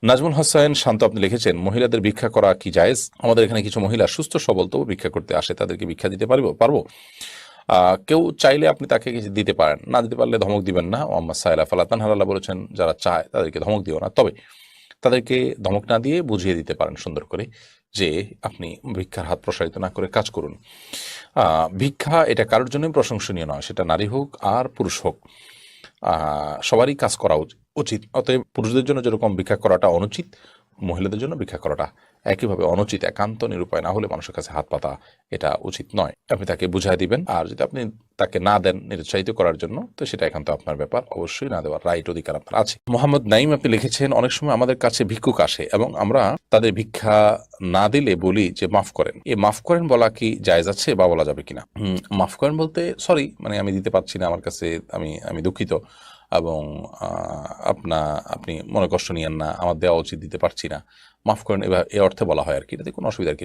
নাজমুল হাসান শান্ত আপনি লিখেছেন, মহিলাদের ভিক্ষা করা কি জায়েজ? আমাদের এখানে কিছু মহিলা সুস্থ সবল তবু ভিক্ষা করতে আসে, তাদেরকে ভিক্ষা দিতে পারবো? কেউ চাইলে আপনি তাকে কিছু দিতে পারেন, না দিতে পারলে ধমক দিবেন না। ওয়াম্মা সাইলা ফালা তানহার বলেছেন, যারা চায় তাদেরকে ধমক দিও না, তবে তাদেরকে ধমক না দিয়ে বুঝিয়ে দিতে পারেন সুন্দর করে যে আপনি ভিক্ষার হাত প্রসারিত না করে কাজ করুন। ভিক্ষা এটা কারোর জন্যই প্রশংসনীয় নয়, সেটা নারী হোক আর পুরুষ হোক, সবারই কাজ করা উচিত। অতএব পুরুষদের জন্য যেরকম ভিক্ষা করাটা অনুচিত, মহিলাদের জন্য ভিক্ষা করাটা একইভাবে অনুচিত। একান্ত নিরুপায় না হলে মানুষের কাছে হাত পাতা এটা উচিত নয়। আপনি তাকে বুঝাই দিবেন, আর যদি আপনি তাকে না দেন নিরুৎসাহিত করার জন্য, তো সেটা একান্ত আপনার ব্যাপার, অবশ্যই না দেওয়ার রাইট অধিকার আপনার আছে। মোহাম্মদ নাইম আপনি লিখেছেন, অনেক সময় আমাদের কাছে ভিক্ষুক আসে এবং আমরা তাদের ভিক্ষা না দিলে বলি যে মাফ করেন। এই মাফ করেন বলা কি জায়েজ আছে বা বলা যাবে কিনা? মাফ করেন বলতে সরি, মানে আমি দিতে পারছি না, আমার কাছে আমি দুঃখিত, এবং আপনি মনে কষ্ট নিয়েন না, আমার দেওয়া উচিত, দিতে পারছি না, মাফ করেন, এবার এ অর্থে বলা হয় আর কি। এটাতে কোনো অসুবিধার কিছু